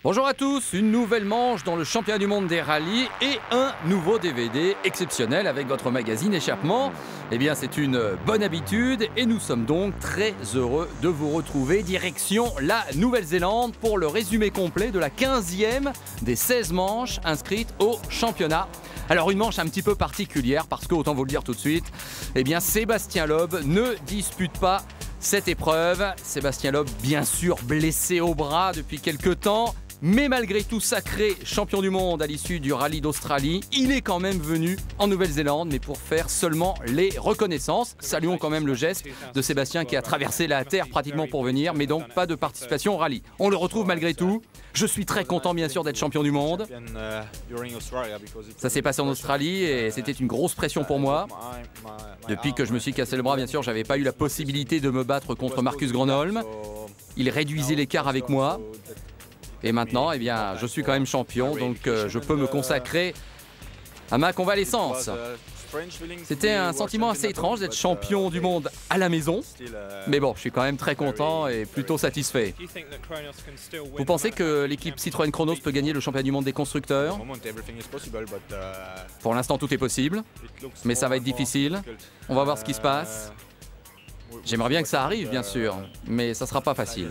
Bonjour à tous, une nouvelle manche dans le championnat du monde des rallyes et un nouveau DVD exceptionnel avec votre magazine Échappement. Eh bien c'est une bonne habitude et nous sommes donc très heureux de vous retrouver direction la Nouvelle-Zélande pour le résumé complet de la 15e des 16 manches inscrites au championnat. Alors une manche un petit peu particulière parce que, autant vous le dire tout de suite, eh bien Sébastien Loeb ne dispute pas cette épreuve. Sébastien Loeb bien sûr blessé au bras depuis quelques temps. Mais malgré tout sacré champion du monde à l'issue du rallye d'Australie, il est quand même venu en Nouvelle-Zélande, mais pour faire seulement les reconnaissances. Saluons quand même le geste de Sébastien qui a traversé la terre pratiquement pour venir, mais donc pas de participation au rallye. On le retrouve malgré tout. Je suis très content bien sûr d'être champion du monde. Ça s'est passé en Australie et c'était une grosse pression pour moi. Depuis que je me suis cassé le bras, bien sûr, j'avais pas eu la possibilité de me battre contre Marcus Gronholm. Il réduisait l'écart avec moi. Et maintenant, eh bien, je suis quand même champion, donc je peux me consacrer à ma convalescence. C'était un sentiment assez étrange d'être champion du monde à la maison. Mais bon, je suis quand même très content et plutôt satisfait. Vous pensez que l'équipe Citroën Chronos peut gagner le championnat du monde des constructeurs? Pour l'instant, tout est possible, mais ça va être difficile. On va voir ce qui se passe. J'aimerais bien que ça arrive, bien sûr, mais ça sera pas facile.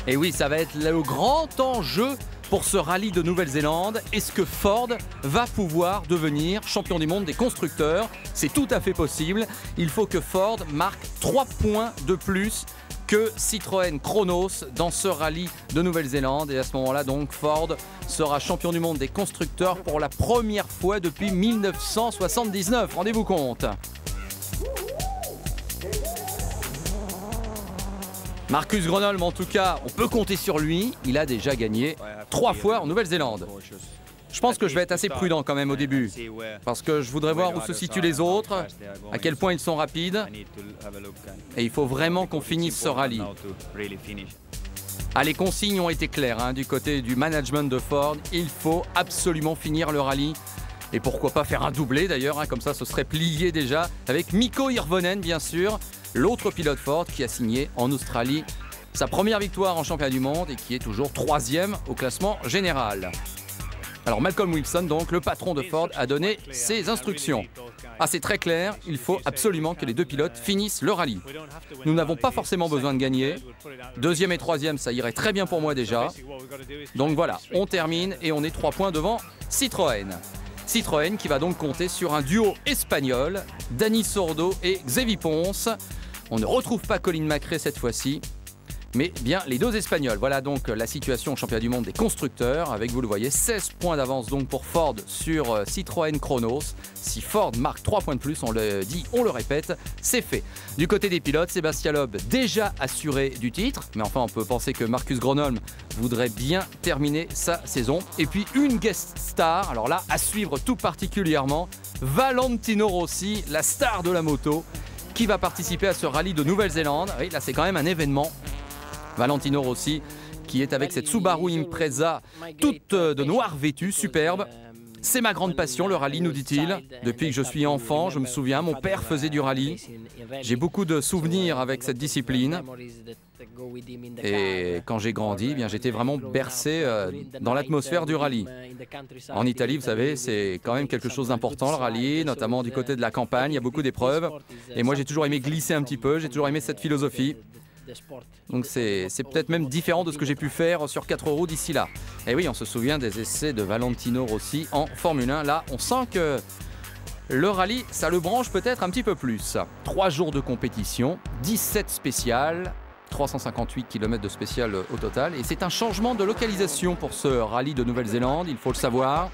Et oui, ça va être le grand enjeu pour ce rallye de Nouvelle-Zélande. Est-ce que Ford va pouvoir devenir champion du monde des constructeurs? C'est tout à fait possible. Il faut que Ford marque 3 points de plus que Citroën Chronos dans ce rallye de Nouvelle-Zélande. Et à ce moment-là, donc, Ford sera champion du monde des constructeurs pour la première fois depuis 1979. Rendez-vous compte. Marcus Gronholm, en tout cas, on peut compter sur lui. Il a déjà gagné 3 fois en Nouvelle-Zélande. Je pense que je vais être assez prudent quand même au début, parce que je voudrais voir où se situent les autres, à quel point ils sont rapides. Et il faut vraiment qu'on finisse ce rallye. Ah, les consignes ont été claires du côté du management de Ford. Il faut absolument finir le rallye. Et pourquoi pas faire un doublé d'ailleurs, comme ça ce serait plié déjà, avec Mikko Hirvonen bien sûr, l'autre pilote Ford qui a signé en Australie sa première victoire en championnat du monde et qui est toujours 3e au classement général. Alors Malcolm Wilson, donc le patron de Ford, a donné ses instructions. Ah, c'est très clair, il faut absolument que les deux pilotes finissent le rallye. Nous n'avons pas forcément besoin de gagner. 2e et 3e, ça irait très bien pour moi déjà. Donc voilà, on termine et on est 3 points devant Citroën. Citroën qui va donc compter sur un duo espagnol, Dani Sordo et Xavi Pons. On ne retrouve pas Colin McRae cette fois-ci, mais bien les deux Espagnols. Voilà donc la situation au championnat du monde des constructeurs, avec, vous le voyez, 16 points d'avance donc pour Ford sur Citroën Chronos. Si Ford marque 3 points de plus, on le dit, on le répète, c'est fait. Du côté des pilotes, Sébastien Loeb déjà assuré du titre, mais enfin on peut penser que Marcus Gronholm voudrait bien terminer sa saison. Et puis une guest star, alors là, à suivre tout particulièrement, Valentino Rossi, la star de la moto, qui va participer à ce rallye de Nouvelle-Zélande. Oui, là c'est quand même un événement. Valentino Rossi qui est avec cette Subaru Impreza toute de noir vêtue, superbe. C'est ma grande passion, le rallye, nous dit-il. Depuis que je suis enfant, je me souviens, mon père faisait du rallye. J'ai beaucoup de souvenirs avec cette discipline. Et quand j'ai grandi, eh bien, j'étais vraiment bercé dans l'atmosphère du rallye. En Italie, vous savez, c'est quand même quelque chose d'important, le rallye, notamment du côté de la campagne. Il y a beaucoup d'épreuves. Et moi, j'ai toujours aimé glisser un petit peu, j'ai toujours aimé cette philosophie. Donc c'est peut-être même différent de ce que j'ai pu faire sur 4 roues d'ici là. Et oui, on se souvient des essais de Valentino Rossi en Formule 1. Là, on sent que le rallye, ça le branche peut-être un petit peu plus. 3 jours de compétition, 17 spéciales, 358 km de spécial au total. Et c'est un changement de localisation pour ce rallye de Nouvelle-Zélande, il faut le savoir.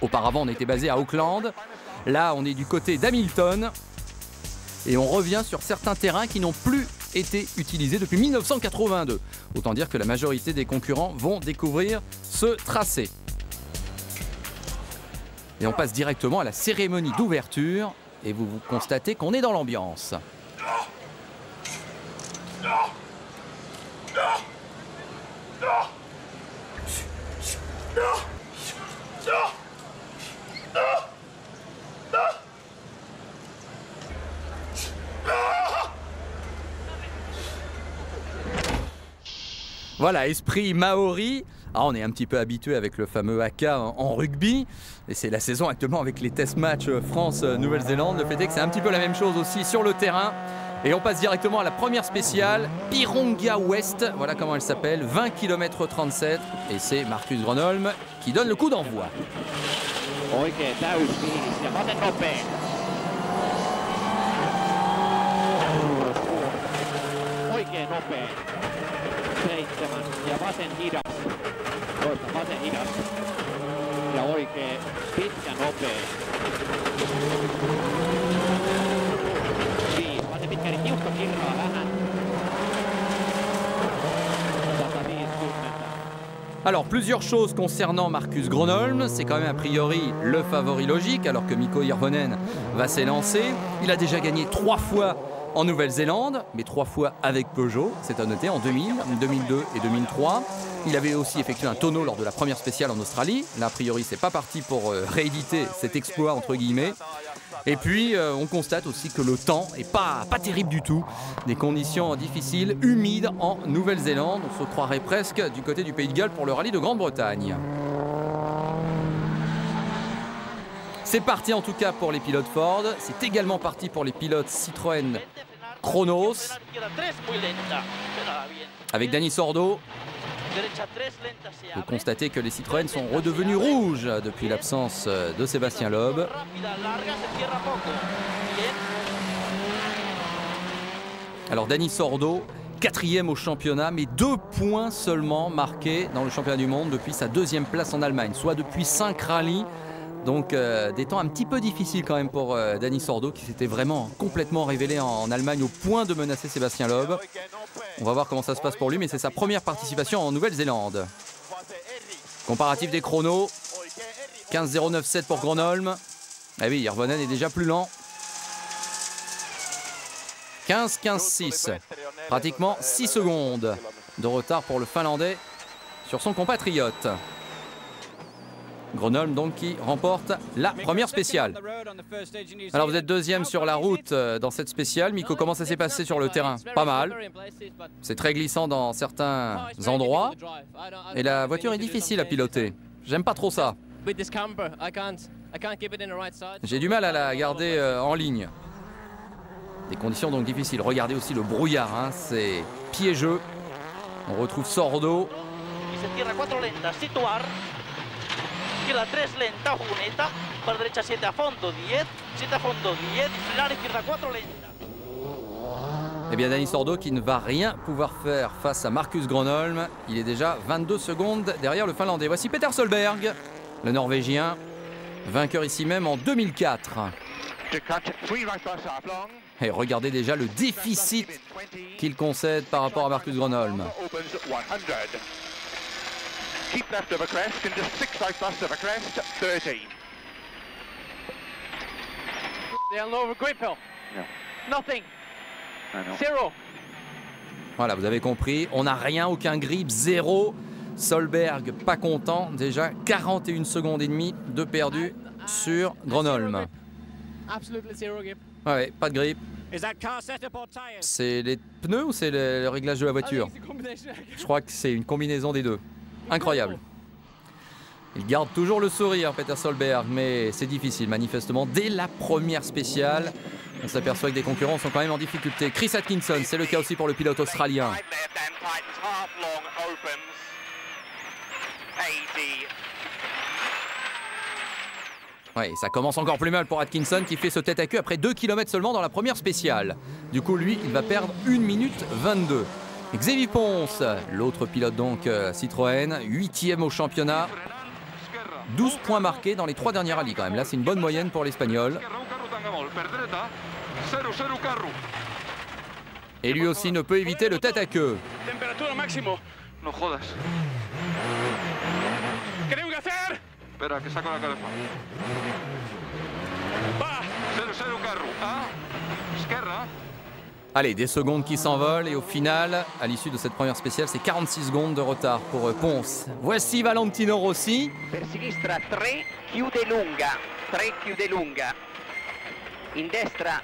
Auparavant, on était basé à Auckland. Là, on est du côté d'Hamilton. Et on revient sur certains terrains qui n'ont plus été utilisés depuis 1982. Autant dire que la majorité des concurrents vont découvrir ce tracé. Et on passe directement à la cérémonie d'ouverture. Et vous constatez qu'on est dans l'ambiance. Voilà, esprit maori. Ah, on est un petit peu habitué avec le fameux haka en rugby. Et c'est la saison actuellement avec les test matchs France-Nouvelle-Zélande. Le fait est que c'est un petit peu la même chose aussi sur le terrain. Et on passe directement à la première spéciale, Pirongia West. Voilà comment elle s'appelle, 20 km 37. Et c'est Marcus Gronholm qui donne le coup d'envoi. Oikein täysfiilis ja vasen nopea. Oikein nopea. 7 ja vasen hidas. Toista vasen hidas. Ja oikein pitkä nopea. 5. Vasen pitkä eli tiukka kirraa vähän. 150. Alors, plusieurs choses concernant Marcus Gronholm. C'est quand même a priori le favori logique, alors que Mikko Hirvonen va s'élancer. Il a déjà gagné 3 fois en Nouvelle-Zélande, mais 3 fois avec Peugeot, c'est à noter, en 2000, 2002 et 2003. Il avait aussi effectué un tonneau lors de la première spéciale en Australie. Là, a priori, c'est pas parti pour rééditer cet exploit, entre guillemets. Et puis, on constate aussi que le temps est pas terrible du tout. Des conditions difficiles, humides en Nouvelle-Zélande. On se croirait presque du côté du Pays de Galles pour le rallye de Grande-Bretagne. C'est parti en tout cas pour les pilotes Ford. C'est également parti pour les pilotes Citroën Kronos. Avec Dani Sordo. Vous constatez que les Citroën sont redevenus rouges depuis l'absence de Sébastien Loeb. Alors Dani Sordo, 4e au championnat, mais 2 points seulement marqués dans le championnat du monde depuis sa 2e place en Allemagne, soit depuis 5 rallyes. Donc des temps un petit peu difficiles quand même pour Dani Sordo, qui s'était vraiment complètement révélé en Allemagne au point de menacer Sébastien Loeb. On va voir comment ça se passe pour lui, mais c'est sa première participation en Nouvelle-Zélande. Comparatif des chronos, 15.09.7 pour Gronholm. Ah oui, Hirvonen est déjà plus lent. 15.15.6, pratiquement 6 secondes de retard pour le Finlandais sur son compatriote. Gronholm donc qui remporte la première spéciale. Alors vous êtes 2e sur la route dans cette spéciale. Mikko, comment ça s'est passé sur le terrain? Pas mal. C'est très glissant dans certains endroits. Et la voiture est difficile à piloter. J'aime pas trop ça. J'ai du mal à la garder en ligne. Des conditions donc difficiles. Regardez aussi le brouillard, hein. C'est piégeux. On retrouve Sordo. Izquierda 3 lenta, Juneta, para derecha 7 a fondo, 10, 7 a fondo, 10, frenar izquierda 4 lenta. Eh bien Dani Sordo qui ne va rien pouvoir faire face à Marcus Gronholm. Il est déjà 22 secondes derrière le Finlandais. Voici Peter Solberg, le Norvégien, vainqueur ici même en 2004. Et regardez déjà le déficit qu'il concède par rapport à Marcus Gronholm. Keep left of a crest and just 6 right left of a crest, 13. Over grip hill. No. Nothing. No. 0. Voilà, vous avez compris, on n'a rien, aucun grip, 0. Solberg pas content, déjà 41 secondes et demie de perdu sur Gronholm. Ouais, pas de grip. C'est les pneus ou c'est le réglage de la voiture? Je crois que c'est une combinaison des deux. Incroyable. Il garde toujours le sourire, Peter Solberg, mais c'est difficile manifestement. Dès la première spéciale, on s'aperçoit que des concurrents sont quand même en difficulté. Chris Atkinson, c'est le cas aussi pour le pilote australien. Ouais, ça commence encore plus mal pour Atkinson qui fait ce tête à queue après 2 km seulement dans la première spéciale. Du coup, lui, il va perdre 1 minute 22. Xavier Ponce, l'autre pilote donc Citroën, 8e au championnat. 12 points marqués dans les 3 derniers rallyes quand même. Là, c'est une bonne moyenne pour l'Espagnol. Et lui aussi ne peut éviter le tête à queue. Allez, des secondes qui s'envolent et au final, à l'issue de cette première spéciale, c'est 46 secondes de retard pour Ponce. Voici Valentino Rossi. Per sinistra 3, chiude lunga. 3 chiude lunga. In destra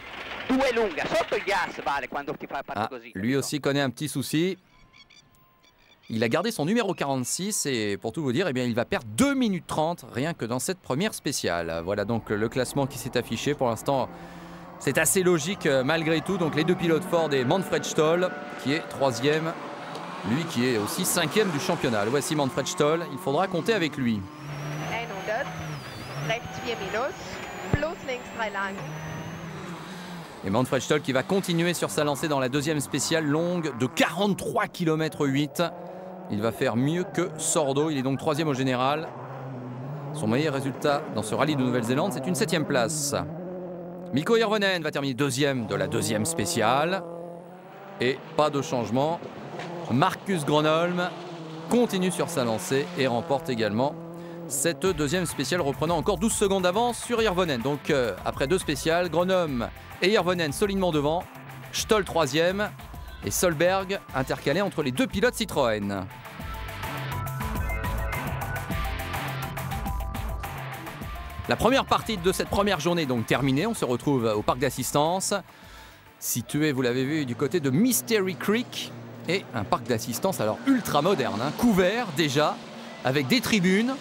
2 lunga. Sotto il gas vale quando ti fai parte così. Lui aussi connaît un petit souci. Il a gardé son numéro 46 et pour tout vous dire, eh bien, il va perdre 2 minutes 30 rien que dans cette première spéciale. Voilà donc le classement qui s'est affiché. Pour l'instant, c'est assez logique malgré tout. Donc les deux pilotes Ford et Manfred Stoll qui est 3e, lui qui est aussi 5e du championnat. Voici Manfred Stoll, il faudra compter avec lui. 100, rechts 4 minus, plus links 3 lang. Et Manfred Stoll qui va continuer sur sa lancée dans la deuxième spéciale longue de 43 km 8. Il va faire mieux que Sordo, il est donc 3e au général. Son meilleur résultat dans ce rallye de Nouvelle-Zélande, c'est une 7e place. Mikko Hirvonen va terminer 2e de la deuxième spéciale. Et pas de changement. Marcus Gronholm continue sur sa lancée et remporte également cette deuxième spéciale, reprenant encore 12 secondes d'avance sur Hirvonen. Donc après 2 spéciales, Gronholm et Hirvonen solidement devant, Stoll 3e et Solberg intercalé entre les deux pilotes Citroën. La première partie de cette première journée est donc terminée. On se retrouve au parc d'assistance, situé, vous l'avez vu, du côté de Mystery Creek. Et un parc d'assistance alors ultra moderne, hein, couvert déjà, avec des tribunes,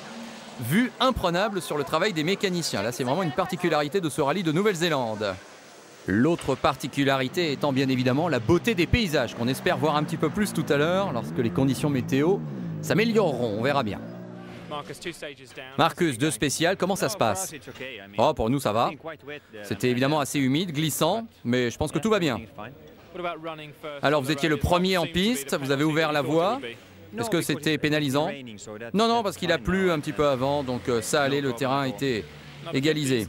vue imprenable sur le travail des mécaniciens. Là, c'est vraiment une particularité de ce rallye de Nouvelle-Zélande. L'autre particularité étant bien évidemment la beauté des paysages, qu'on espère voir un petit peu plus tout à l'heure, lorsque les conditions météo s'amélioreront, on verra bien. Marcus, 2 spéciales, comment ça se passe? Oh, pour nous ça va. C'était évidemment assez humide, glissant, mais je pense que tout va bien. Alors vous étiez le premier en piste, vous avez ouvert la voie. Est-ce que c'était pénalisant? Non, non, parce qu'il a plu un petit peu avant, donc ça allait, le terrain était égalisé.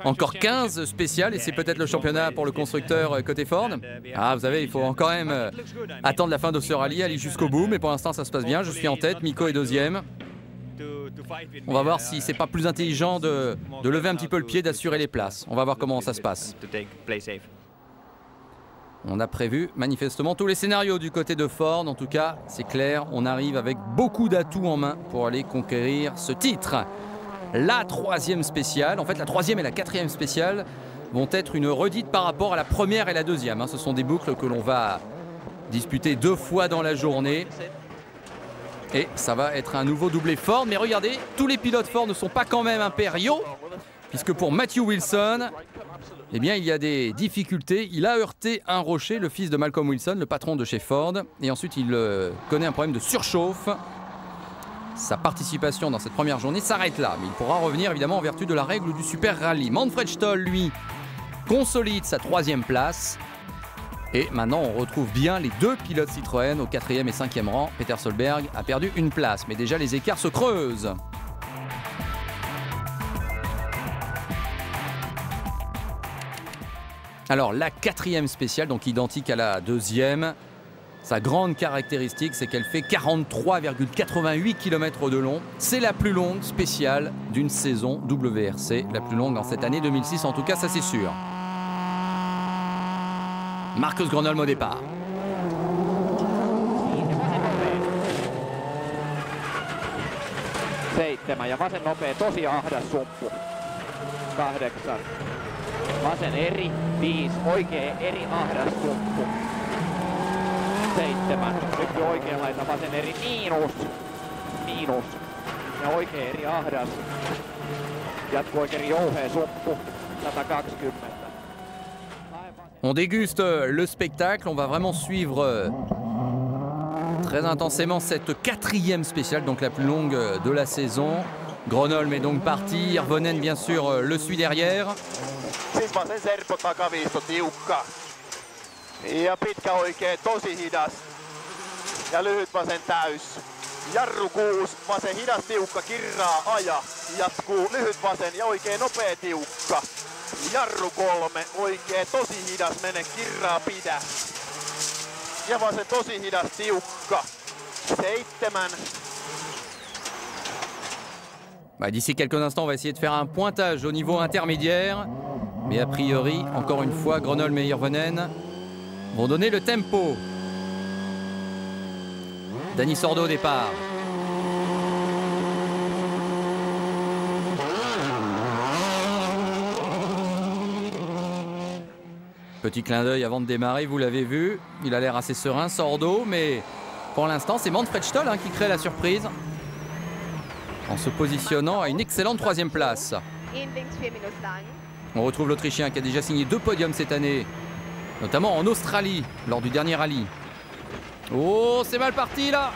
Encore 15 spéciales et c'est peut-être le championnat pour le constructeur côté Ford. Ah, vous savez, il faut quand même attendre la fin de ce rallye, aller jusqu'au bout, mais pour l'instant ça se passe bien. Je suis en tête, Mikko est 2e. On va voir si c'est pas plus intelligent de lever un petit peu le pied, d'assurer les places. On va voir comment ça se passe. On a prévu manifestement tous les scénarios du côté de Ford. En tout cas, c'est clair, on arrive avec beaucoup d'atouts en main pour aller conquérir ce titre. La 3e spéciale, en fait la 3e et la 4e spéciale vont être une redite par rapport à la première et la 2e. Ce sont des boucles que l'on va disputer 2 fois dans la journée. Et ça va être un nouveau doublé Ford. Mais regardez, tous les pilotes Ford ne sont pas quand même impériaux, puisque pour Matthew Wilson, eh bien, il y a des difficultés. Il a heurté un rocher, le fils de Malcolm Wilson, le patron de chez Ford. Et ensuite, il connaît un problème de surchauffe. Sa participation dans cette première journée s'arrête là. Mais il pourra revenir, évidemment, en vertu de la règle du Super Rally. Manfred Stoll, lui, consolide sa 3e place. Et maintenant, on retrouve bien les 2 pilotes Citroën au 4e et 5e rang. Peter Solberg a perdu une place, mais déjà les écarts se creusent. Alors, la 4e spéciale, donc identique à la 2e. Sa grande caractéristique, c'est qu'elle fait 43,88 km de long. C'est la plus longue spéciale d'une saison WRC, la plus longue dans cette année 2006, en tout cas, ça c'est sûr. Marcus Gronholm au départ. Seitsemän ja vasen nopea, tosi ahdas sumppu. 8. Vasen eri, 5, oikea eri ahdas sumppu. 7, nyt oikea laita, vasen eri, miinus. Ja oikea eri ahdas. Jatko oikein jouhea sumppu, 120. On déguste le spectacle, on va vraiment suivre très intensément cette 4e spéciale, donc la plus longue de la saison. Gronholm est donc parti, Hirvonen bien sûr le suit derrière. Siis vasen serppo takaviisto tiukka. Ja pitkä oikee tosi hidas. Ja lyhyt vasen täys. Jarru 6, vasen hidas tiukka, kirraa aja. Jatkuu lyhyt vasen ja oikee nopea tiukka. Jarru 3, oikee tosi hidas, mene kirraa pidä. Ja vasen tosi hidas tiukka. 7. D'ici quelques instants, on va essayer de faire un pointage au niveau intermédiaire. Mais a priori, encore une fois, Gronholm et Hirvonen vont donner le tempo. Dani Sordo au départ. Petit clin d'œil avant de démarrer, vous l'avez vu. Il a l'air assez serein, Sordo, mais Pour l'instant, c'est Manfred Stoll qui crée la surprise en se positionnant à une excellente 3e place. 1 links 4 minus lang. On retrouve l'Autrichien qui a déjà signé 2 podiums cette année, notamment en Australie, lors du dernier rallye. Oh, c'est mal parti là!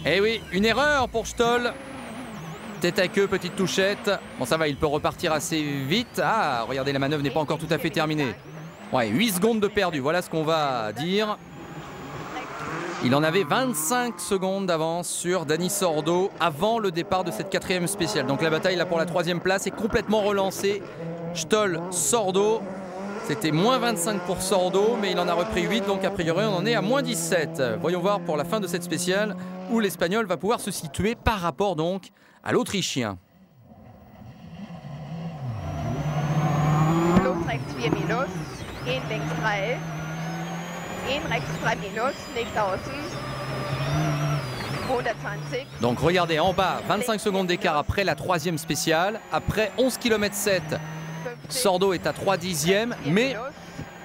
Eh oui, une erreur pour Stoll. Tête à queue, petite touchette. Bon, ça va, il peut repartir assez vite. Ah, regardez, la manœuvre n'est pas encore tout à fait terminée. Ouais, 8 secondes de perdu, voilà ce qu'on va dire. Il en avait 25 secondes d'avance sur Dani Sordo avant le départ de cette 4e spéciale. Donc la bataille là pour la 3e place est complètement relancée. Stoll, Sordo, c'était moins 25 pour Sordo, mais il en a repris 8, donc a priori on en est à moins 17. Voyons voir pour la fin de cette spéciale où l'Espagnol va pouvoir se situer par rapport donc à l'Autrichien. Plus rechts 4 minus. 1 links 3. 1 rechts 3 minus. Nächster außen. 120. Donc regardez en bas, 25 secondes d'écart après la 3e spéciale. Après 11 km 7, Sordo est à 3 dixièmes, mais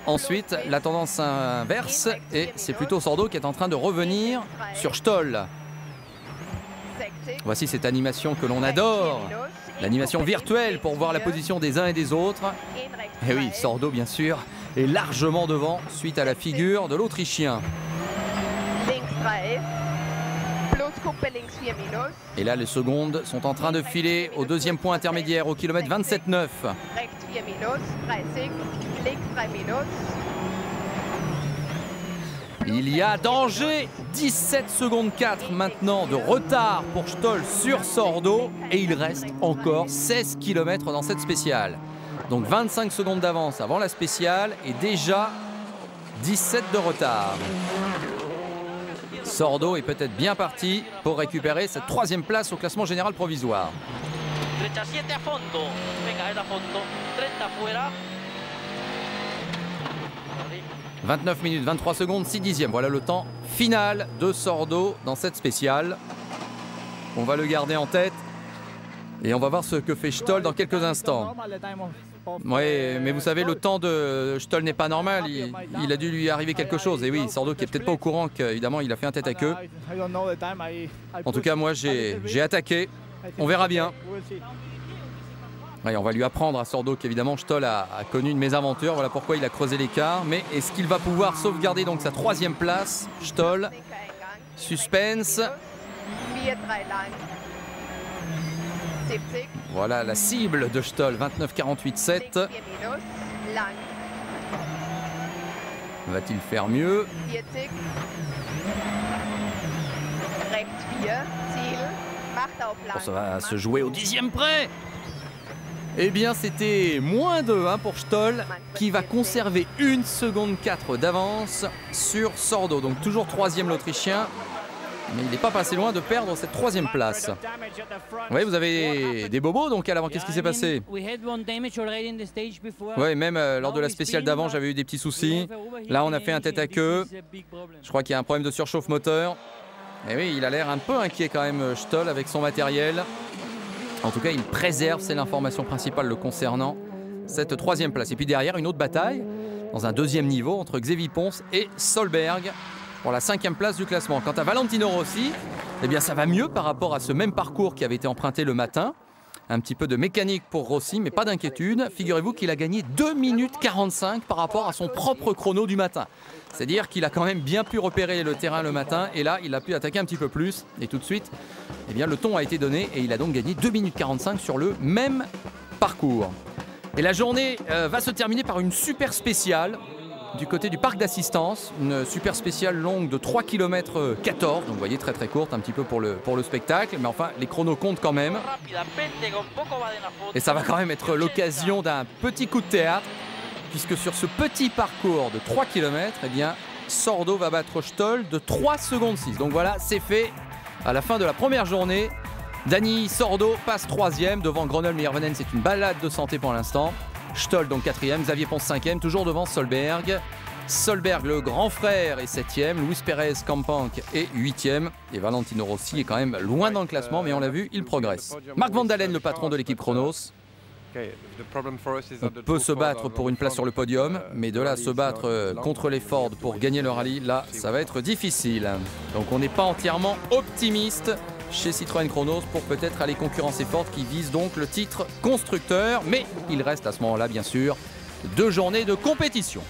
ensuite la tendance inverse et c'est plutôt Sordo qui est en train de revenir sur Stoll. Voici cette animation que l'on adore, l'animation virtuelle pour voir la position des uns et des autres. Et oui, Sordo bien sûr est largement devant suite à la figure de l'Autrichien. Et là, les secondes sont en train de filer au 2e point intermédiaire, au kilomètre 27,9. Il y a danger, 17 secondes 4 maintenant de retard pour Stoll sur Sordo et il reste encore 16 km dans cette spéciale. Donc 25 secondes d'avance avant la spéciale et déjà 17 de retard. Sordo est peut-être bien parti pour récupérer cette 3e place au classement général provisoire. 29 minutes 23 secondes 6 dixièmes. Voilà le temps final de Sordo dans cette spéciale. On va le garder en tête et on va voir ce que fait Stoll dans quelques instants. Oui, mais vous savez, le temps de Stoll n'est pas normal. Il a dû lui arriver quelque chose. Et oui, Sordo qui est peut-être pas au courant qu'évidemment il a fait un tête à queue. En tout cas, moi j'ai attaqué. On verra bien. Ouais, on va lui apprendre à Sordo qu'évidemment Stoll a connu une mésaventure. Voilà pourquoi il a creusé l'écart. Mais est-ce qu'il va pouvoir sauvegarder donc sa 3e place? Stoll, suspense. Voilà la cible de Stoll, 29,48,7. Va-t-il faire mieux? Bon, ça va se jouer au 10e près. Eh bien, c'était moins de 1 pour Stoll qui va conserver 1 seconde 4 d'avance sur Sordo. Donc toujours 3e l'Autrichien. Mais il n'est pas passé loin de perdre cette 3e place. Oui, vous avez des bobos donc à l'avant. Qu'est-ce qui s'est passé? Oui, même lors de la spéciale d'avant, j'avais eu des petits soucis. Là, on a fait un tête à queue. Je crois qu'il y a un problème de surchauffe moteur. Et oui, il a l'air un peu inquiet quand même, Stoll, avec son matériel. En tout cas, il préserve, c'est l'information principale le concernant, cette 3e place. Et puis derrière, une autre bataille, dans un 2e niveau, entre Xavier Pons et Solberg, pour la 5e place du classement. Quant à Valentino Rossi, eh bien ça va mieux par rapport à ce même parcours qui avait été emprunté le matin. Un petit peu de mécanique pour Rossi, mais pas d'inquiétude. Figurez-vous qu'il a gagné 2 minutes 45 par rapport à son propre chrono du matin. C'est-à-dire qu'il a quand même bien pu repérer le terrain le matin et là, il a pu attaquer un petit peu plus. Et tout de suite, eh bien, le ton a été donné et il a donc gagné 2 minutes 45 sur le même parcours. Et la journée va se terminer par une super spéciale du côté du parc d'assistance, une super spéciale longue de 3 km 14, donc vous voyez très très courte un petit peu pour le spectacle, mais enfin les chronos comptent quand même. Et ça va quand même être l'occasion d'un petit coup de théâtre, puisque sur ce petit parcours de 3 km, eh bien, Sordo va battre Stoll de 3 secondes 6. Donc voilà, c'est fait à la fin de la première journée. Dani Sordo passe 3e devant Gronholm et Hirvonen, c'est une balade de santé pour l'instant. Stoll donc 4e, Xavier Pons 5e, toujours devant Solberg. Solberg, le grand frère, est 7e, Luis Pérez Kampank est 8e. Et Valentino Rossi est quand même loin dans le classement, mais on l'a vu, il progresse. Marc Van Dalen, le patron de l'équipe Chronos. On peut se battre pour une place sur le podium, mais de là à se battre contre les Ford pour gagner le rallye, là, ça va être difficile. Donc on n'est pas entièrement optimiste chez Citroën Chronos pour peut-être aller concurrencer Ford qui vise donc le titre constructeur, mais il reste à ce moment-là, bien sûr, 2 journées de compétition.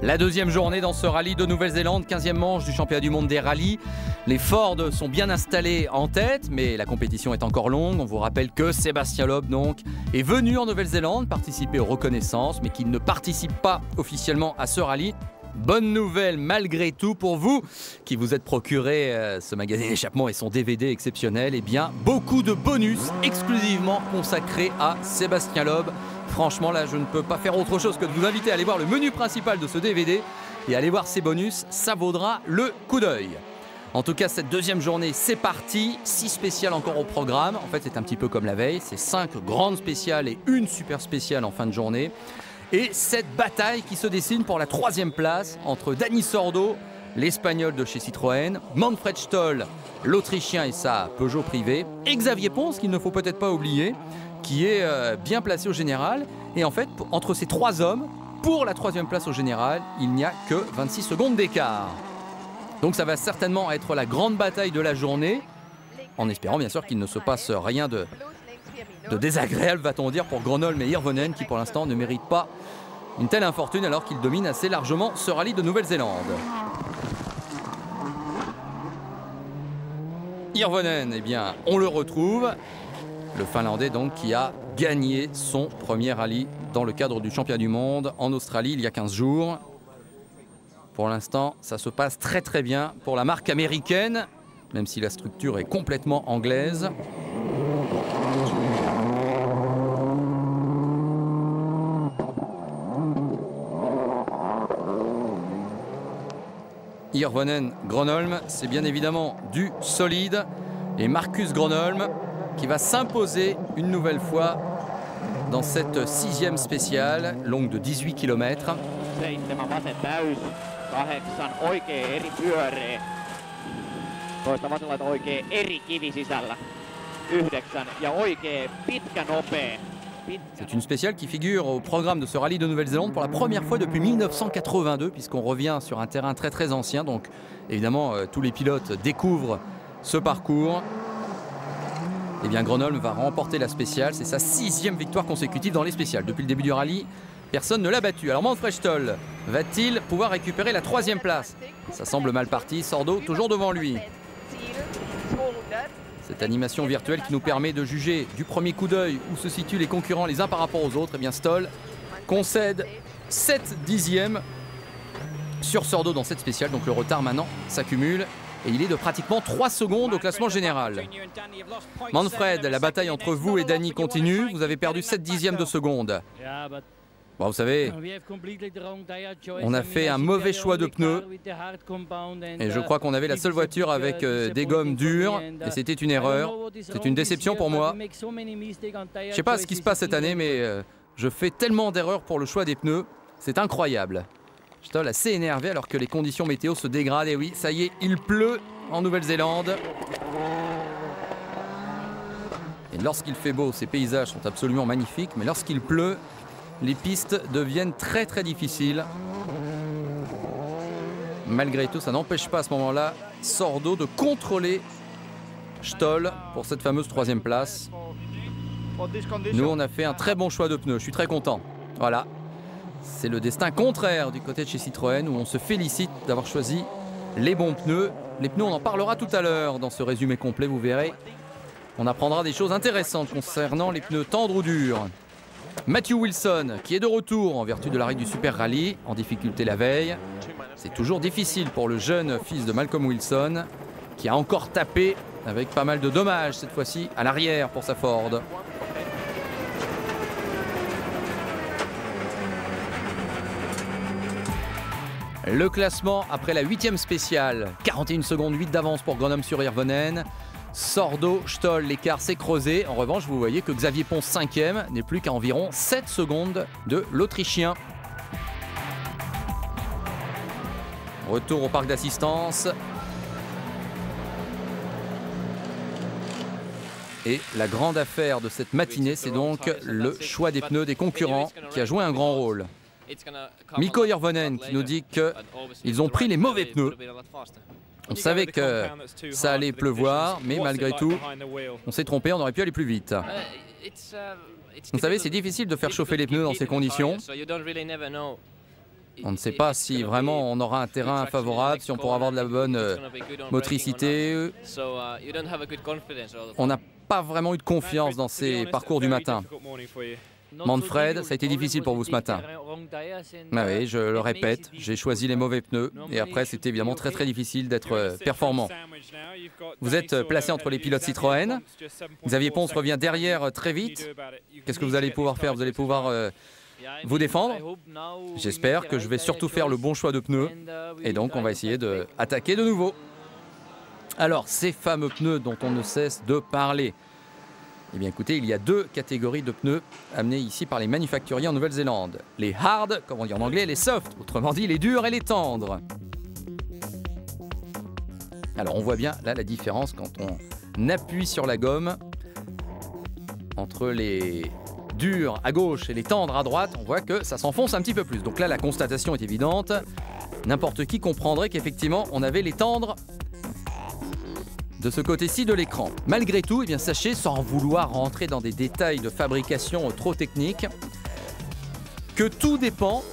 La deuxième journée dans ce rallye de Nouvelle-Zélande, 15e manche du championnat du monde des rallyes. Les Ford sont bien installés en tête, mais la compétition est encore longue. On vous rappelle que Sébastien Loeb donc, est venu en Nouvelle-Zélande participer aux reconnaissances, mais qu'il ne participe pas officiellement à ce rallye. Bonne nouvelle malgré tout pour vous qui vous êtes procuré ce magazine d'échappement et son DVD exceptionnel. Eh bien, beaucoup de bonus exclusivement consacrés à Sébastien Loeb. Franchement, là, je ne peux pas faire autre chose que de vous inviter à aller voir le menu principal de ce DVD et aller voir ces bonus. Ça vaudra le coup d'œil. En tout cas, cette deuxième journée, c'est parti. 6 spéciales encore au programme. En fait, c'est un petit peu comme la veille. C'est 5 grandes spéciales et une super spéciale en fin de journée. Et cette bataille qui se dessine pour la 3e place entre Dani Sordo, l'Espagnol de chez Citroën, Manfred Stoll, l'Autrichien et sa Peugeot privée, et Xavier Pons, qu'il ne faut peut-être pas oublier, qui est bien placé au général. Et en fait, entre ces 3 hommes, pour la 3e place au général, il n'y a que 26 secondes d'écart. Donc ça va certainement être la grande bataille de la journée, en espérant bien sûr qu'il ne se passe rien de désagréable, va-t-on dire, pour Gronholm et Hirvonen, qui pour l'instant ne méritent pas une telle infortune alors qu'ils dominent assez largement ce rallye de Nouvelle-Zélande. Hirvonen, eh bien, on le retrouve. Le Finlandais donc qui a gagné son premier rallye dans le cadre du championnat du monde en Australie il y a 15 jours. Pour l'instant, ça se passe très très bien pour la marque américaine, même si la structure est complètement anglaise. Hirvonen, Gronholm, c'est bien évidemment du solide. Et Marcus Gronholm qui va s'imposer une nouvelle fois dans cette 6e spéciale, longue de 18 km. 7 vasen täys, 8 oikea eri pyöreä. Toista vasenlaita oikea eri kivi sisällä. 9 ja oikea pitkä nopea. C'est une spéciale qui figure au programme de ce rallye de Nouvelle-Zélande pour la première fois depuis 1982, puisqu'on revient sur un terrain très très ancien. Donc évidemment, tous les pilotes découvrent ce parcours. Eh bien, Gronholm va remporter la spéciale. C'est sa 6e victoire consécutive dans les spéciales. Depuis le début du rallye, personne ne l'a battu. Alors Manfred Stoll va-t-il pouvoir récupérer la 3e place? Ça semble mal parti. Sordo toujours devant lui. Cette animation virtuelle qui nous permet de juger du premier coup d'œil où se situent les concurrents les uns par rapport aux autres. Eh bien, Stoll concède 7 dixièmes sur Sordo dans cette spéciale. Donc le retard maintenant s'accumule. Et il est de pratiquement 3 secondes au classement général. Manfred, la bataille entre vous et Dani continue. Vous avez perdu 7 dixièmes de seconde. Bon, vous savez, on a fait un mauvais choix de pneus. Et je crois qu'on avait la seule voiture avec des gommes dures. Et c'était une erreur. C'est une déception pour moi. Je ne sais pas ce qui se passe cette année, mais je fais tellement d'erreurs pour le choix des pneus. C'est incroyable. Stoll assez énervé alors que les conditions météo se dégradent. Et oui, ça y est, il pleut en Nouvelle-Zélande. Et lorsqu'il fait beau, ces paysages sont absolument magnifiques. Mais lorsqu'il pleut, les pistes deviennent très très difficiles. Malgré tout, ça n'empêche pas à ce moment-là Sordo de contrôler Stoll pour cette fameuse 3e place. Nous, on a fait un très bon choix de pneus. Je suis très content. Voilà. C'est le destin contraire du côté de chez Citroën où on se félicite d'avoir choisi les bons pneus. Les pneus, on en parlera tout à l'heure dans ce résumé complet, vous verrez. On apprendra des choses intéressantes concernant les pneus tendres ou durs. Matthew Wilson qui est de retour en vertu de l'arrêt du Super Rally, en difficulté la veille. C'est toujours difficile pour le jeune fils de Malcolm Wilson qui a encore tapé avec pas mal de dommages cette fois-ci à l'arrière pour sa Ford. Le classement après la 8e spéciale, 41 secondes 8 d'avance pour Gronholm sur Hirvonen. Sordo, Stoll, l'écart s'est creusé. En revanche, vous voyez que Xavier Pons 5e n'est plus qu'à environ 7 secondes de l'Autrichien. Retour au parc d'assistance. Et la grande affaire de cette matinée, c'est donc le choix des pneus des concurrents qui a joué un grand rôle. Mikko Hirvonen qui nous dit qu'ils ont pris les mauvais pneus. On savait que ça allait pleuvoir, mais malgré tout, on s'est trompé, on aurait pu aller plus vite. Vous savez, c'est difficile de faire chauffer les pneus dans ces conditions. On ne sait pas si vraiment on aura un terrain favorable, si on pourra avoir de la bonne motricité. On n'a pas vraiment eu de confiance dans ces parcours du matin. Manfred, ça a été difficile pour vous ce matin. Ah oui, je le répète, j'ai choisi les mauvais pneus et après c'était évidemment très difficile d'être performant. Vous êtes placé entre les pilotes Citroën. Xavier Pons revient derrière très vite. Qu'est-ce que vous allez pouvoir faire? Vous allez pouvoir vous défendre. J'espère que je vais surtout faire le bon choix de pneus et donc on va essayer d'attaquer de nouveau. Alors, ces fameux pneus dont on ne cesse de parler. Eh bien écoutez, il y a deux catégories de pneus amenés ici par les manufacturiers en Nouvelle-Zélande. Les hard, comme on dit en anglais, les soft, autrement dit les durs et les tendres. Alors on voit bien là la différence quand on appuie sur la gomme entre les durs à gauche et les tendres à droite, on voit que ça s'enfonce un petit peu plus. Donc là la constatation est évidente, n'importe qui comprendrait qu'effectivement on avait les tendres de ce côté-ci de l'écran. Malgré tout, eh bien, sachez, sans vouloir rentrer dans des détails de fabrication trop techniques, que tout dépend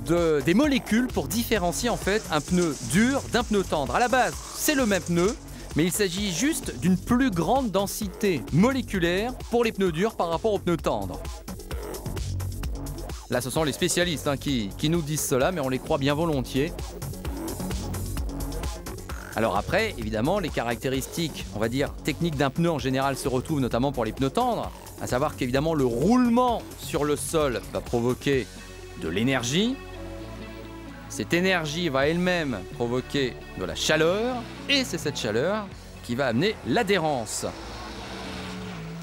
des molécules pour différencier en fait un pneu dur d'un pneu tendre. À la base, c'est le même pneu, mais il s'agit juste d'une plus grande densité moléculaire pour les pneus durs par rapport aux pneus tendres. Là, ce sont les spécialistes qui nous disent cela, mais on les croit bien volontiers. Alors après, évidemment, les caractéristiques, on va dire, techniques d'un pneu en général se retrouvent notamment pour les pneus tendres, à savoir qu'évidemment le roulement sur le sol va provoquer de l'énergie. Cette énergie va elle-même provoquer de la chaleur et c'est cette chaleur qui va amener l'adhérence.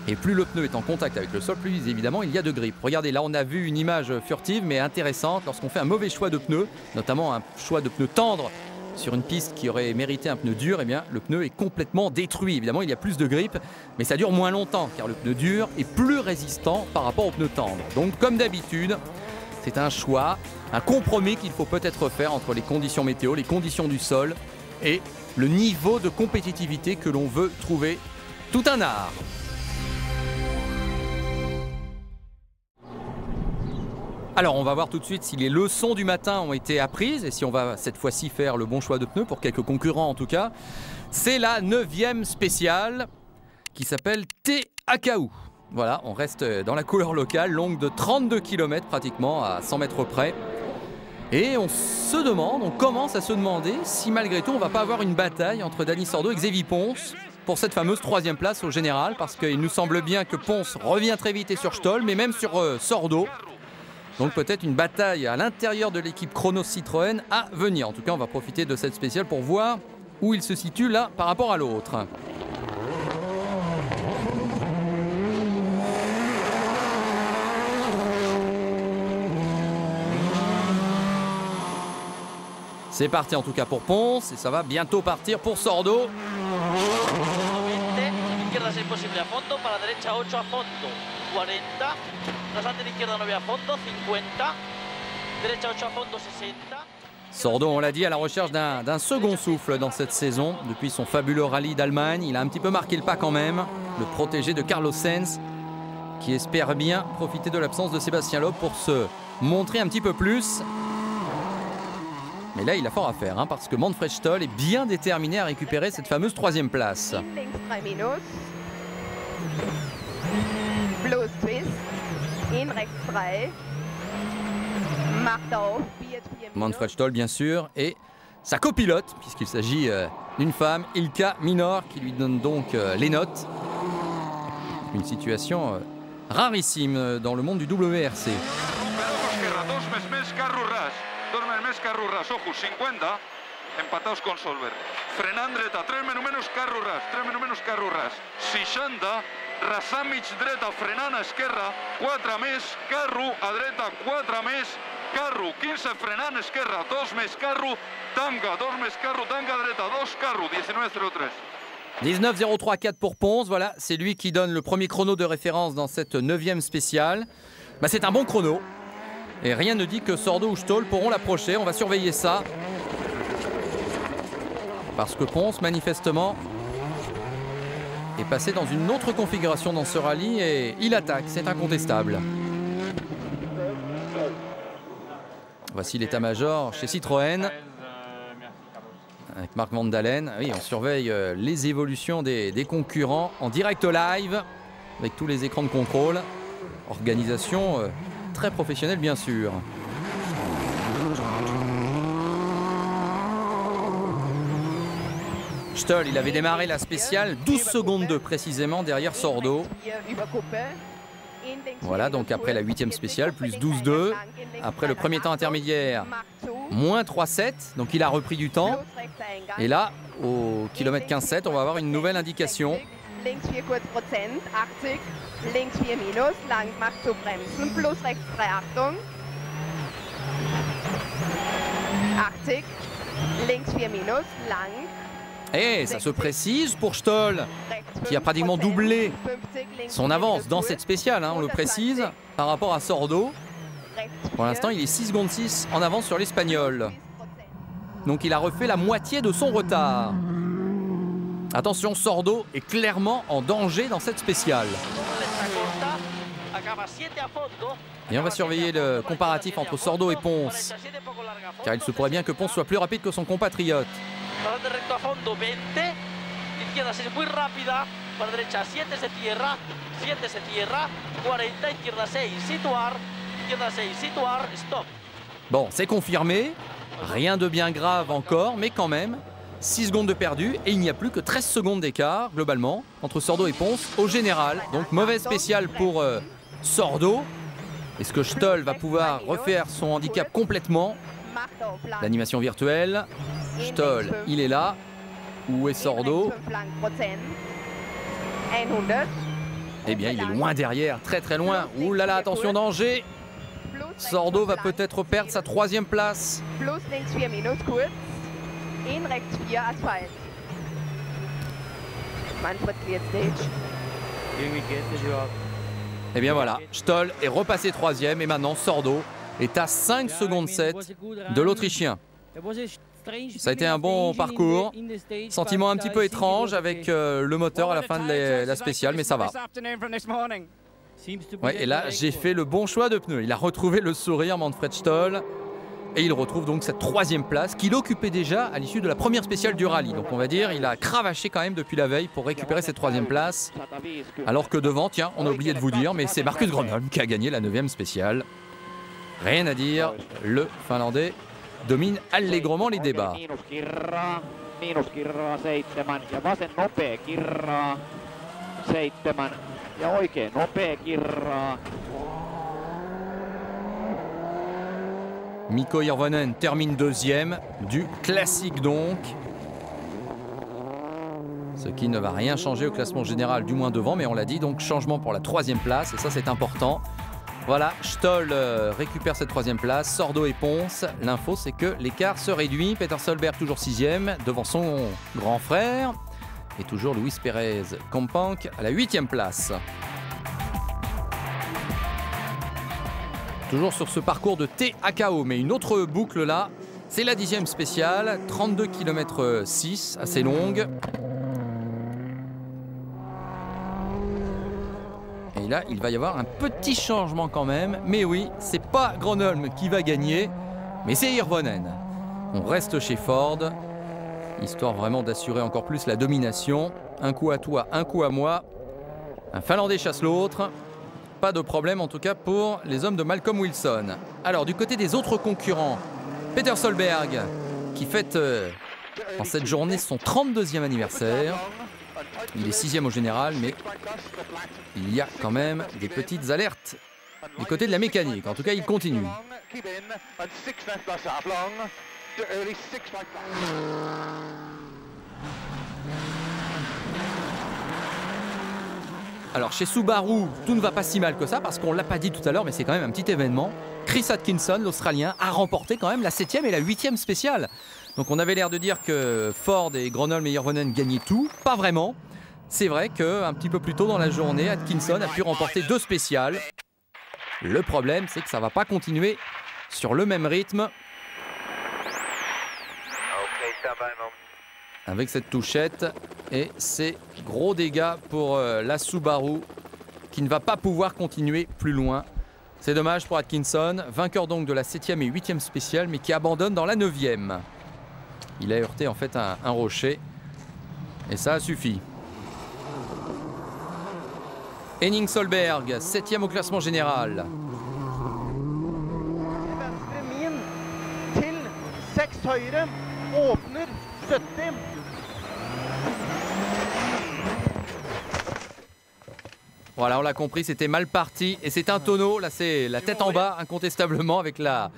Et plus le pneu est en contact avec le sol, plus évidemment il y a de grippe. Regardez, là on a vu une image furtive mais intéressante lorsqu'on fait un mauvais choix de pneu, notamment un choix de pneu tendre sur une piste qui aurait mérité un pneu dur, eh bien, le pneu est complètement détruit. Évidemment, il y a plus de grippe, mais ça dure moins longtemps, car le pneu dur est plus résistant par rapport au pneu tendre. Donc, comme d'habitude, c'est un choix, un compromis qu'il faut peut-être faire entre les conditions météo, les conditions du sol et le niveau de compétitivité que l'on veut trouver. Tout un art. Alors on va voir tout de suite si les leçons du matin ont été apprises et si on va cette fois-ci faire le bon choix de pneus pour quelques concurrents en tout cas. C'est la 9e spéciale qui s'appelle Te-Akau. Voilà, on reste dans la couleur locale, longue de 32 km pratiquement à 100 mètres près. Et on se demande, on commence à se demander si malgré tout on va pas avoir une bataille entre Dani Sordo et Xavier Pons pour cette fameuse 3e place au général, parce qu'il nous semble bien que Pons revient très vite et sur Stoll, mais même sur Sordo. Donc peut-être une bataille à l'intérieur de l'équipe Chronos Citroën à venir. En tout cas, on va profiter de cette spéciale pour voir où il se situe là par rapport à l'autre. C'est parti en tout cas pour Pons et ça va bientôt partir pour Sordo. Izquierda 6 posible a fondo, para derecha 8 a fondo, 40, rasante de izquierda 9 a fondo, 50, derecha 8 a fondo, 60. Sordo, on l'a dit, à la recherche d'un second souffle dans cette saison. Depuis son fabuleux rallye d'Allemagne, il a un petit peu marqué le pas quand même, le protégé de Carlos Sainz, qui espère bien profiter de l'absence de Sébastien Loeb pour se montrer un petit peu plus. Mais là, il a fort à faire, parce que Manfred Stoll est bien déterminé à récupérer cette fameuse 3e place. Manfred Stoll, bien sûr, et sa copilote, puisqu'il s'agit d'une femme, Ilka Minor, qui lui donne donc les notes. Une situation rarissime dans le monde du WRC. Ojos 50, empatados con Solberg. Frenan dreta, 3 menos Carruras, 3 menos Carruras. 60, Rasamic dreta, frenana esquerra, 4 més, Carru a dreta, 4 més, Carru, 15 frenan esquerra, 2 més Carru, Tanga, 2 més Carru, Tanga dreta, 2 Carru, 19.03. 19,034 pour Ponce, voilà, c'est lui qui donne le premier chrono de référence dans cette 9e spéciale. Bah, c'est un bon chrono. Et rien ne dit que Sordo ou Stoll pourront l'approcher. On va surveiller ça. Parce que Ponce, manifestement, est passé dans une autre configuration dans ce rallye et il attaque, c'est incontestable. Voici l'état-major chez Citroën. Avec Marc Van Dalen. Oui, on surveille les évolutions des concurrents en direct live, avec tous les écrans de contrôle. Organisation très professionnelle, bien sûr. Stoll, il avait démarré la spéciale 12 secondes 2 précisément derrière Sordo. Voilà, donc après la 8e spéciale, plus 12,2. Après le premier temps intermédiaire, moins 3,7. Donc il a repris du temps. Et là, au kilomètre 15,7, on va avoir une nouvelle indication. Links 4 kurz Prozent, 80, links 4 minus, lang macht zu bremsen, plus rechts 3 Achtung. 80, links 4 minus, lang. Et ça se précise pour Stoll, qui a pratiquement doublé son avance dans cette spéciale, hein, on le précise, par rapport à Sordo. Pour l'instant, il est 6 secondes 6 en avance sur l'Espagnol. Donc il a refait la moitié de son retard. Attention, Sordo est clairement en danger dans cette spéciale. Et on va surveiller le comparatif entre Sordo et Ponce, car il se pourrait bien que Ponce soit plus rapide que son compatriote. Bastante recto a fondo, 20. Izquierda 6 muy rápida. Para derecha 7 se cierra. 7 se cierra. 40. Izquierda 6 situar. Izquierda 6 situar. Stop. Bon, c'est confirmé. Rien de bien grave encore, mais quand même. 6 secondes de perdu et il n'y a plus que 13 secondes d'écart globalement entre Sordo et Ponce au général. Donc mauvaise spéciale pour Sordo. Est-ce que Stoll va pouvoir refaire son handicap complètement? L'animation virtuelle. Stoll, il est là. Où est Sordo? Eh bien, il est loin derrière, très très loin. Ouh là là, attention, danger. Sordo va peut-être perdre sa 3e place. Eh bien voilà, Stoll est repassé 3e et maintenant Sordo est à 5 secondes 7 de l'Autrichien. Ça a été un bon parcours, sentiment un petit peu étrange avec le moteur à la fin de la spéciale, mais ça va. Ouais, et là, j'ai fait le bon choix de pneus. Il a retrouvé le sourire, Manfred Stoll, et il retrouve donc cette 3e place qu'il occupait déjà à l'issue de la première spéciale du rallye. Donc on va dire, il a cravaché quand même depuis la veille pour récupérer cette 3e place. Alors que devant, tiens, on a oublié de vous dire, mais c'est Marcus Grönholm qui a gagné la 9e spéciale. Rien à dire, le Finlandais domine allègrement les débats. Miinus Kirraa 7 ja vasen nopea Kirraa 7 ja oikein nopea Kirraa. Mikko Hirvonen termine 2e, du classique donc. Ce qui ne va rien changer au classement général, du moins devant, mais on l'a dit, donc changement pour la 3e place, et ça c'est important. Voilà, Stoll récupère cette 3e place, Sordo et Ponce. L'info, c'est que l'écart se réduit. Peter Solberg toujours 6e, devant son grand frère. Et toujours Luis Pérez Companc à la 8e place. Toujours sur ce parcours de TAKO, mais une autre boucle là. C'est la 10e spéciale, 32 km 6, assez longue. Et là, il va y avoir un petit changement quand même. Mais oui, c'est pas Grönholm qui va gagner, mais c'est Hirvonen. On reste chez Ford, histoire vraiment d'assurer encore plus la domination. Un coup à toi, un coup à moi. Un Finlandais chasse l'autre. Pas de problème en tout cas pour les hommes de Malcolm Wilson. Alors du côté des autres concurrents, Peter Solberg qui fête en cette journée son 32e anniversaire. Il est 6e au général, mais il y a quand même des petites alertes du côté de la mécanique. En tout cas, il continue. Alors chez Subaru, tout ne va pas si mal que ça, parce qu'on ne l'a pas dit tout à l'heure, mais c'est quand même un petit événement. Chris Atkinson, l'Australien, a remporté quand même la 7e et la 8e spéciale. Donc on avait l'air de dire que Ford et Gronholm et Hirvonen gagnaient tout. Pas vraiment. C'est vrai qu'un petit peu plus tôt dans la journée, Atkinson a pu remporter 2 spéciales. Le problème, c'est que ça ne va pas continuer sur le même rythme. Avec cette touchette et ces gros dégâts pour la Subaru qui ne va pas pouvoir continuer plus loin. C'est dommage pour Atkinson, vainqueur donc de la 7e et 8e spéciale, mais qui abandonne dans la 9e. Il a heurté en fait un rocher et ça a suffi. Henning Solberg, 7e au classement général. Voilà, on l'a compris, c'était mal parti. Et c'est un tonneau, là c'est la tête en bas, incontestablement, avec la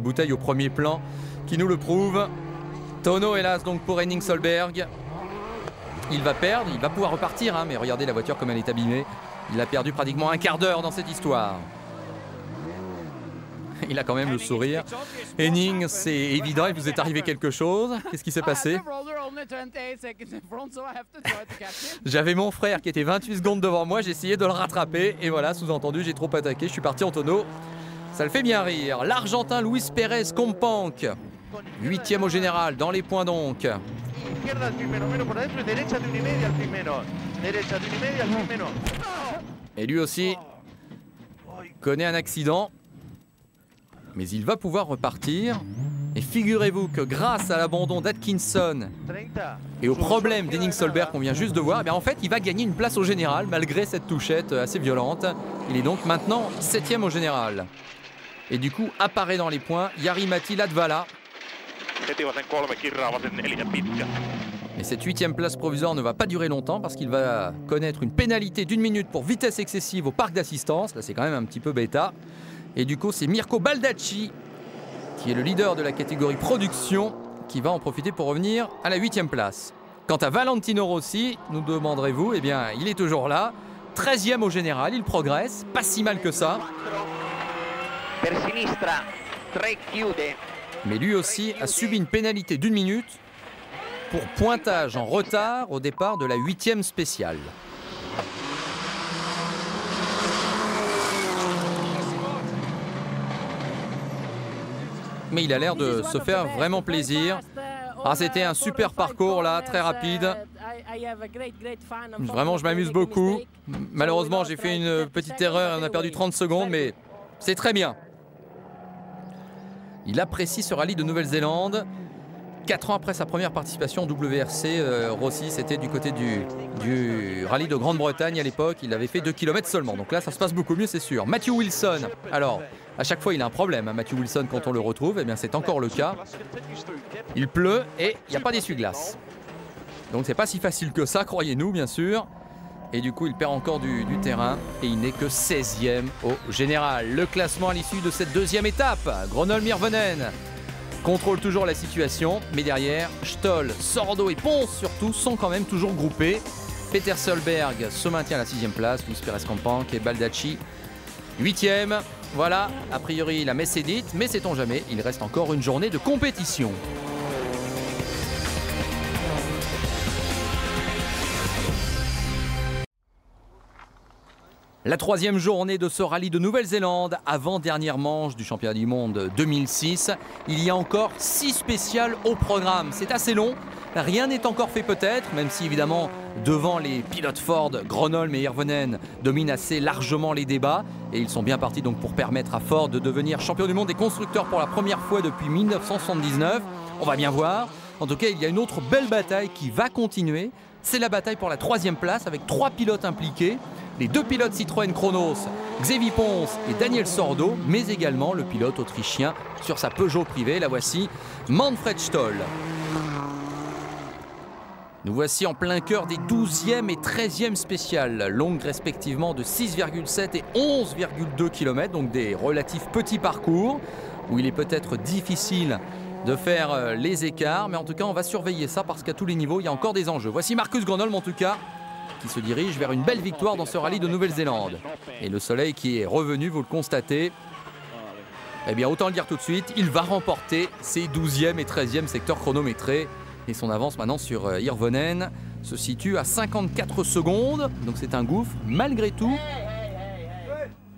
bouteille au premier plan qui nous le prouve. Tonneau, hélas, donc pour Henning Solberg. Il va perdre, il va pouvoir repartir, hein, mais regardez la voiture comme elle est abîmée. Il a perdu pratiquement un quart d'heure dans cette histoire. Il a quand même le sourire. Henning, c'est évident, il vous est arrivé quelque chose. Qu'est-ce qui s'est passé? J'avais mon frère qui était 28 secondes devant moi, j'ai essayé de le rattraper. Et voilà, sous-entendu, j'ai trop attaqué, je suis parti en tonneau. Ça le fait bien rire. L'Argentin Luis Pérez Companc, 8e au général, dans les points donc. Et lui aussi connaît un accident. Mais il va pouvoir repartir. Et figurez-vous que grâce à l'abandon d'Atkinson et au problème d'Henning Solberg qu'on vient juste de voir, eh bien en fait il va gagner une place au général malgré cette touchette assez violente. Il est donc maintenant 7e au général. Et du coup apparaît dans les points Jari-Matti Latvala. Et cette 8e place provisoire ne va pas durer longtemps parce qu'il va connaître une pénalité d'1 minute pour vitesse excessive au parc d'assistance. Là c'est quand même un petit peu bêta. Et du coup, c'est Mirko Baldacci, qui est le leader de la catégorie production, qui va en profiter pour revenir à la 8e place. Quant à Valentino Rossi, nous demanderez-vous, eh bien, il est toujours là. 13e au général, il progresse, pas si mal que ça. Mais lui aussi a subi une pénalité d'1 minute pour pointage en retard au départ de la 8e spéciale. Mais il a l'air de se faire vraiment plaisir. Ah, c'était un super parcours là, très rapide. Vraiment, je m'amuse beaucoup. Malheureusement, j'ai fait une petite erreur et on a perdu 30 secondes, mais c'est très bien. Il apprécie ce rallye de Nouvelle-Zélande. 4 ans après sa première participation au WRC, Rossi, c'était du côté du rallye de Grande-Bretagne à l'époque. Il avait fait 2 km seulement. Donc là, ça se passe beaucoup mieux, c'est sûr. Matthew Wilson. Alors, à chaque fois, il a un problème. Hein, Matthew Wilson, quand on le retrouve, eh bien, c'est encore le cas. Il pleut et il n'y a pas d'essuie-glace. Donc, c'est pas si facile que ça, croyez-nous, bien sûr. Et du coup, il perd encore du terrain et il n'est que 16e au général. Le classement à l'issue de cette 2e étape. Gronholm-Hirvonen contrôle toujours la situation, mais derrière, Stoll, Sordo et Ponce surtout sont quand même toujours groupés. Peter Solberg se maintient à la 6e place, Luis Pérez Companc et Baldacci 8e. Voilà, a priori la messe est dite, mais sait-on jamais, il reste encore une journée de compétition. La 3e journée de ce rallye de Nouvelle-Zélande, avant-dernière manche du championnat du monde 2006. Il y a encore 6 spéciales au programme. C'est assez long, rien n'est encore fait peut-être, même si évidemment devant les pilotes Ford, Gronholm et Hirvonen dominent assez largement les débats. Et ils sont bien partis donc pour permettre à Ford de devenir champion du monde des constructeurs pour la première fois depuis 1979. On va bien voir. En tout cas, il y a une autre belle bataille qui va continuer. C'est la bataille pour la 3e place avec 3 pilotes impliqués. Les 2 pilotes Citroën Kronos, Xavier Ponce et Daniel Sordo, mais également le pilote autrichien sur sa Peugeot privée. La voici, Manfred Stoll. Nous voici en plein cœur des 12e et 13e spéciales, longues respectivement de 6,7 et 11,2 km, donc des relatifs petits parcours, où il est peut-être difficile de faire les écarts, mais en tout cas on va surveiller ça parce qu'à tous les niveaux il y a encore des enjeux. Voici Marcus Gronholm en tout cas, qui se dirige vers une belle victoire dans ce rallye de Nouvelle-Zélande. Et le soleil qui est revenu, vous le constatez. Eh bien, autant le dire tout de suite, il va remporter ses 12e et 13e secteurs chronométrés. Et son avance maintenant sur Hirvonen se situe à 54 secondes. Donc c'est un gouffre malgré tout.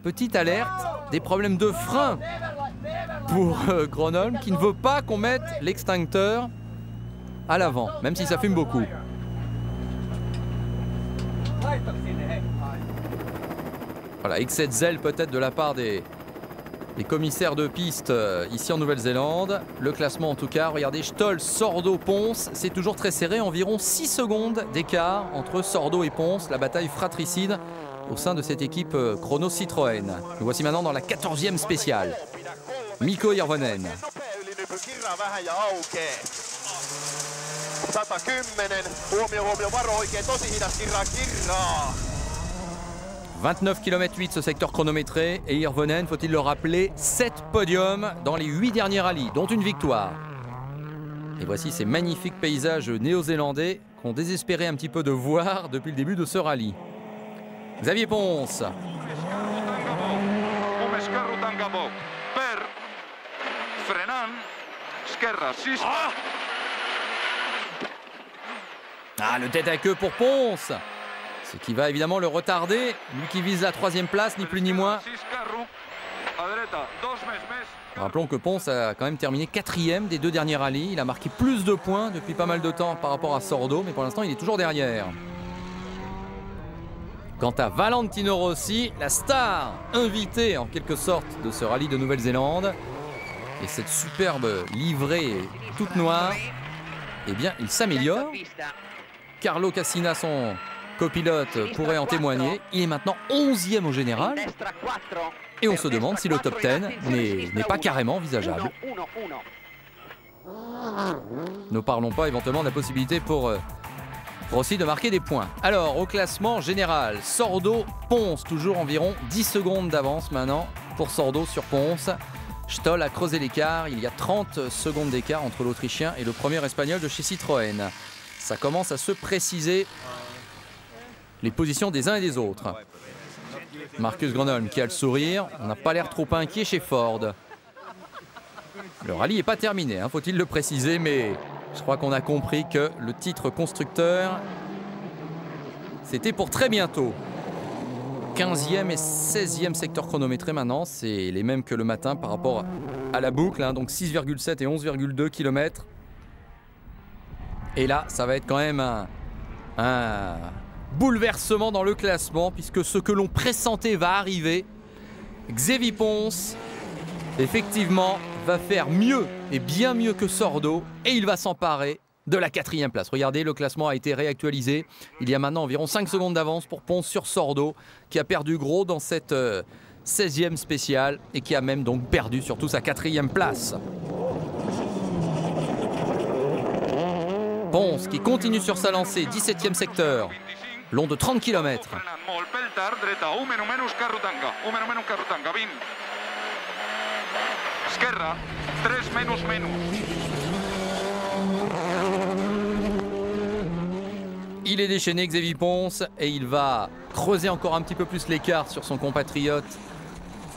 Petite alerte, des problèmes de frein pour Gronholm qui ne veut pas qu'on mette l'extincteur à l'avant, même si ça fume beaucoup. Voilà, excès de zèle peut-être de la part des commissaires de piste ici en Nouvelle-Zélande. Le classement en tout cas, regardez, Stoll, Sordo, Ponce, c'est toujours très serré, environ 6 secondes d'écart entre Sordo et Ponce, la bataille fratricide au sein de cette équipe chrono Citroën. Nous voici maintenant dans la 14e spéciale. Mikko Hirvonen. 29 km 8 ce secteur chronométré et Hirvonen, faut-il le rappeler, 7 podiums dans les 8 derniers rallyes, dont une victoire. Et voici ces magnifiques paysages néo-zélandais qu'on désespérait un petit peu de voir depuis le début de ce rallye. Xavier Ponce. Ah, le tête à queue pour Ponce. Ce qui va évidemment le retarder, lui qui vise la 3e place, ni plus ni moins. Rappelons que Ponce a quand même terminé 4e des 2 derniers rallyes. Il a marqué plus de points depuis pas mal de temps par rapport à Sordo, mais pour l'instant il est toujours derrière. Quant à Valentino Rossi, la star invitée en quelque sorte de ce rallye de Nouvelle-Zélande, et cette superbe livrée toute noire, eh bien il s'améliore. Carlo Cassina, son copilote, pourrait en témoigner. Il est maintenant 11e au général. Et on se demande si le top 10 n'est pas carrément envisageable. Ne parlons pas éventuellement de la possibilité pour Rossi de marquer des points. Alors, au classement général, Sordo, Ponce, toujours environ 10 secondes d'avance maintenant pour Sordo sur Ponce. Stoll a creusé l'écart. Il y a 30 secondes d'écart entre l'Autrichien et le premier Espagnol de chez Citroën. Ça commence à se préciser les positions des uns et des autres. Marcus Gronholm qui a le sourire. On n'a pas l'air trop inquiet chez Ford. Le rallye n'est pas terminé, hein, faut-il le préciser, mais je crois qu'on a compris que le titre constructeur, c'était pour très bientôt. 15e et 16e secteur chronométré maintenant, c'est les mêmes que le matin par rapport à la boucle, hein, donc 6,7 et 11,2 km. Et là, ça va être quand même un bouleversement dans le classement, puisque ce que l'on pressentait va arriver. Xavier Ponce, effectivement, va faire mieux et bien mieux que Sordo, et il va s'emparer de la 4e place. Regardez, le classement a été réactualisé. Il y a maintenant environ 5 secondes d'avance pour Ponce sur Sordo, qui a perdu gros dans cette 16e spéciale et qui a même donc perdu surtout sa 4e place. Ponce qui continue sur sa lancée, 17e secteur, long de 30 km. Il est déchaîné, Xavier Ponce, et il va creuser encore un petit peu plus l'écart sur son compatriote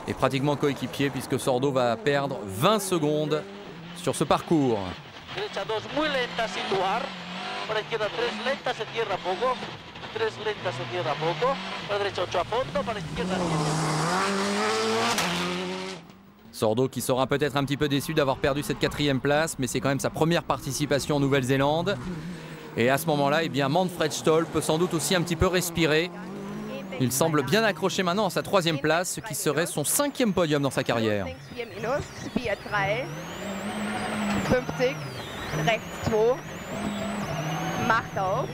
et pratiquement coéquipier, puisque Sordo va perdre 20 secondes sur ce parcours. Derecha 2 muy lenta situar, para izquierda 3 lenta se cierra poco, 3 lenta se cierra poco, para derecha 8 a fondo, para izquierda 7. Sordo qui sera peut-être un petit peu déçu d'avoir perdu cette 4e place, mais c'est quand même sa première participation en Nouvelle-Zélande. Et à ce moment-là, eh bien, Manfred Stoll peut sans doute aussi un petit peu respirer. Il semble bien accroché maintenant à sa 3e place, ce qui serait son 5e podium dans sa carrière. 50, rechts 2, macht auf.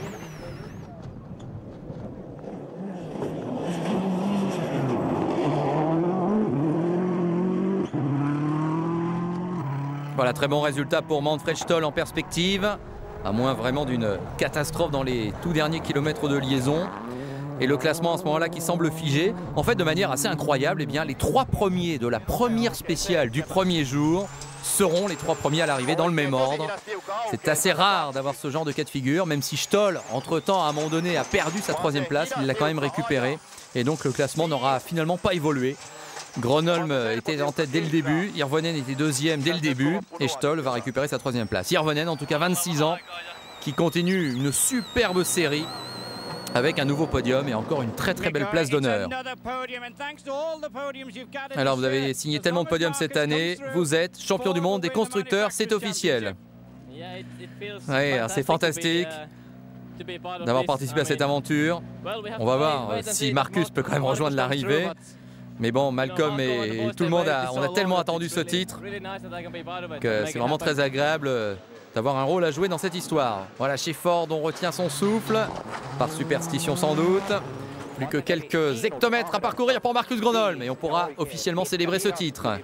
Voilà, très bon résultat pour Manfred Stoll en perspective, à moins vraiment d'une catastrophe dans les tout derniers kilomètres de liaison. Et le classement à ce moment-là qui semble figé. En fait, de manière assez incroyable, eh bien, les 3 premiers de la première spéciale du premier jour seront les 3 premiers à l'arrivée dans le même ordre. C'est assez rare d'avoir ce genre de cas de figure, même si Stoll, entre-temps, à un moment donné, a perdu sa 3e place, il l'a quand même récupérée. Et donc le classement n'aura finalement pas évolué. Gronholm était en tête dès le début, Hirvonen était deuxième dès le début et Stoll va récupérer sa troisième place. Hirvonen, en tout cas 26 ans, qui continue une superbe série avec un nouveau podium et encore une très belle place d'honneur. Alors vous avez signé tellement de podiums cette année, vous êtes champion du monde des constructeurs, c'est officiel. Ouais, c'est fantastique d'avoir participé à cette aventure. On va voir si Marcus peut quand même rejoindre l'arrivée. Mais bon, Malcolm et tout le monde, on a tellement attendu ce titre que c'est vraiment très agréable d'avoir un rôle à jouer dans cette histoire. Voilà, chez Ford, on retient son souffle, par superstition sans doute. Plus que quelques hectomètres à parcourir pour Marcus Gronholm et on pourra officiellement célébrer ce titre.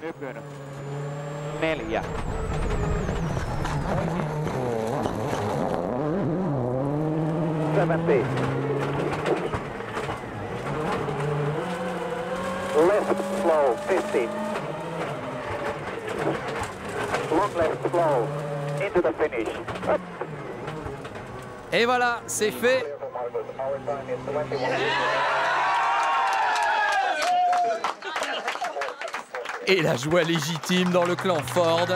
Left slow, 50. Long left slow, into the finish. Up. Et voilà, c'est fait. Et la joie légitime dans le clan Ford.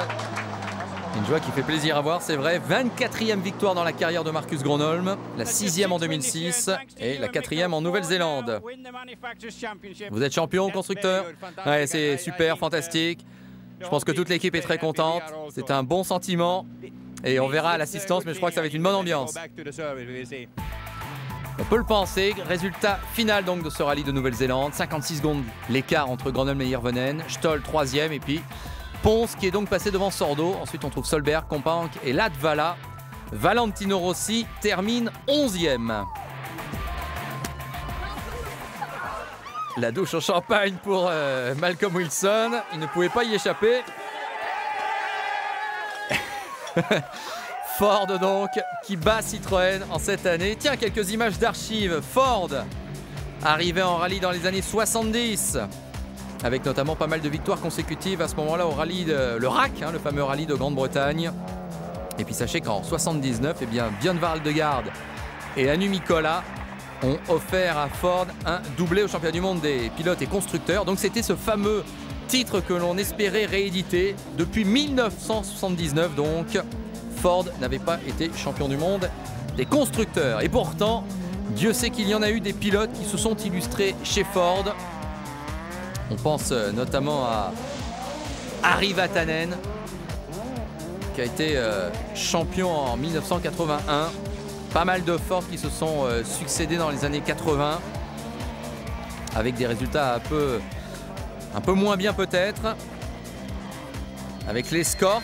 Une joie qui fait plaisir à voir, c'est vrai. 24e victoire dans la carrière de Marcus Gronholm, la 6e en 2006 et la 4e en Nouvelle-Zélande. Vous êtes champion, constructeur? Ouais, c'est super, fantastique. Je pense que toute l'équipe est très contente. C'est un bon sentiment. Et on verra à l'assistance, mais je crois que ça va être une bonne ambiance. On peut le penser. Résultat final donc de ce rallye de Nouvelle-Zélande. 56 secondes l'écart entre Gronholm et Hirvonen. Stoll 3e et puis Ponce qui est donc passé devant Sordo. Ensuite on trouve Solberg, Companc et Latvala. Valentino Rossi termine 11e. La douche au champagne pour Malcolm Wilson. Il ne pouvait pas y échapper. Ford donc qui bat Citroën en cette année. Tiens, quelques images d'archives. Ford arrivé en rallye dans les années 70 avec notamment pas mal de victoires consécutives à ce moment-là au rallye le RAC, le fameux rallye de Grande-Bretagne. Et puis sachez qu'en 79, eh bien, Björn Valdegaard et Anu Mikola ont offert à Ford un doublé au championnat du monde des pilotes et constructeurs. Donc c'était ce fameux titre que l'on espérait rééditer depuis 1979. Donc Ford n'avait pas été champion du monde des constructeurs. Et pourtant, Dieu sait qu'il y en a eu des pilotes qui se sont illustrés chez Ford. On pense notamment à Harry Vatanen, qui a été champion en 1981. Pas mal de Ford qui se sont succédés dans les années 80, avec des résultats un peu moins bien peut-être. Avec l'Escort,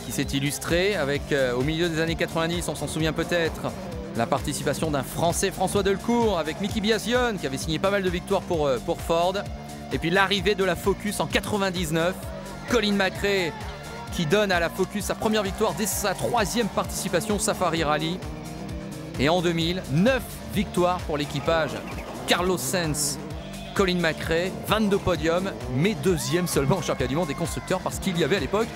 qui s'est illustré, avec au milieu des années 90, on s'en souvient peut-être, la participation d'un Français, François Delcourt, avec Mickey Biasion, qui avait signé pas mal de victoires pour Ford. Et puis l'arrivée de la Focus en 99, Colin McRae qui donne à la Focus sa première victoire dès sa 3e participation Safari Rally. Et en 2000, 9 victoires pour l'équipage Carlos Sainz, Colin McRae, 22 podiums, mais 2e seulement au championnat du monde des constructeurs, parce qu'il y avait à l'époque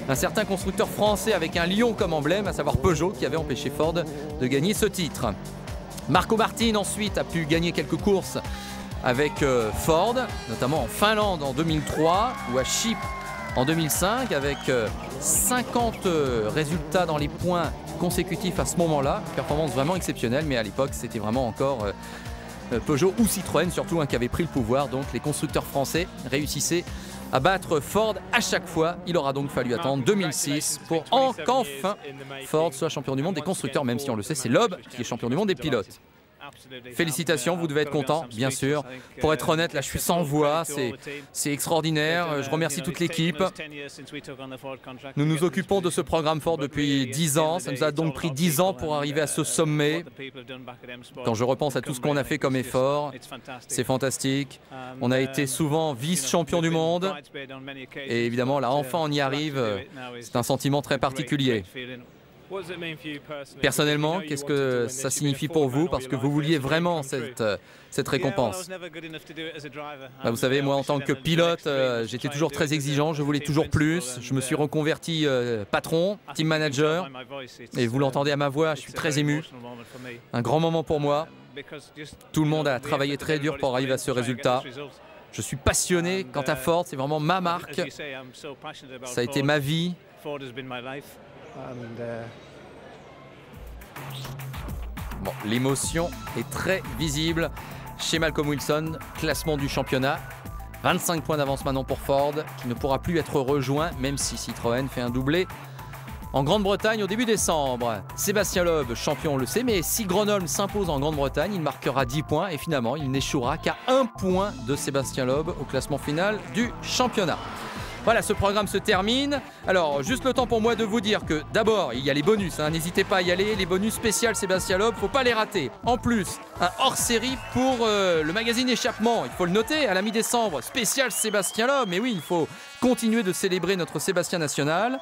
un certain constructeur français avec un lion comme emblème, à savoir Peugeot, qui avait empêché Ford de gagner ce titre. Marco Martin ensuite a pu gagner quelques courses avec Ford, notamment en Finlande en 2003 ou à Chypre en 2005, avec 50 résultats dans les points consécutifs à ce moment-là. Performance vraiment exceptionnelle, mais à l'époque c'était vraiment encore Peugeot ou Citroën surtout qui avait pris le pouvoir. Donc les constructeurs français réussissaient à battre Ford à chaque fois. Il aura donc fallu attendre 2006 pour qu'enfin Ford soit champion du monde des constructeurs, même si on le sait, c'est Loeb qui est champion du monde des pilotes. Félicitations, vous devez être content, bien sûr. Pour être honnête, là je suis sans voix, c'est extraordinaire. Je remercie toute l'équipe. Nous nous occupons de ce programme Ford depuis 10 ans. Ça nous a donc pris 10 ans pour arriver à ce sommet. Quand je repense à tout ce qu'on a fait comme effort, c'est fantastique. On a été souvent vice-champion du monde. Et évidemment, là enfin on y arrive. C'est un sentiment très particulier. Personnellement, qu'est-ce que ça signifie pour vous? Parce que vous vouliez vraiment cette récompense. Vous savez, moi en tant que pilote, j'étais toujours très exigeant, je voulais toujours plus. Je me suis reconverti patron, team manager. Et vous l'entendez à ma voix, je suis très ému. Un grand moment pour moi. Tout le monde a travaillé très dur pour arriver à ce résultat. Je suis passionné quant à Ford, c'est vraiment ma marque. Ça a été ma vie. Bon, l'émotion est très visible chez Malcolm Wilson, classement du championnat. 25 points d'avance maintenant pour Ford, qui ne pourra plus être rejoint, même si Citroën fait un doublé en Grande-Bretagne au début décembre. Sébastien Loeb, champion, on le sait, mais si Grenoble s'impose en Grande-Bretagne, il marquera 10 points et finalement, il n'échouera qu'à 1 point de Sébastien Loeb au classement final du championnat. Voilà, ce programme se termine. Alors, juste le temps pour moi de vous dire que d'abord, il y a les bonus. N'hésitez pas à y aller. Les bonus spéciaux Sébastien Loeb, faut pas les rater. En plus, un hors-série pour le magazine Échappement. Il faut le noter, à la mi-décembre, spécial Sébastien Loeb. Mais oui, il faut continuer de célébrer notre Sébastien national.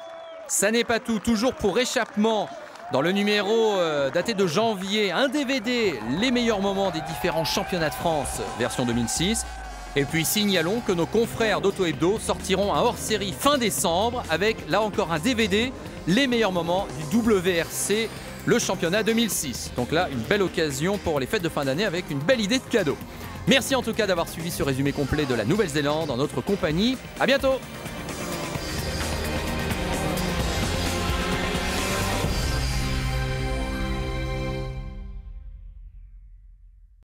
Ça n'est pas tout. Toujours pour Échappement, dans le numéro daté de janvier, un DVD, les meilleurs moments des différents championnats de France, version 2006. Et puis signalons que nos confrères d'Auto Hebdo sortiront un hors-série fin décembre avec là encore un DVD, les meilleurs moments du WRC, le championnat 2006. Donc là, une belle occasion pour les fêtes de fin d'année avec une belle idée de cadeau. Merci en tout cas d'avoir suivi ce résumé complet de la Nouvelle-Zélande en notre compagnie. À bientôt!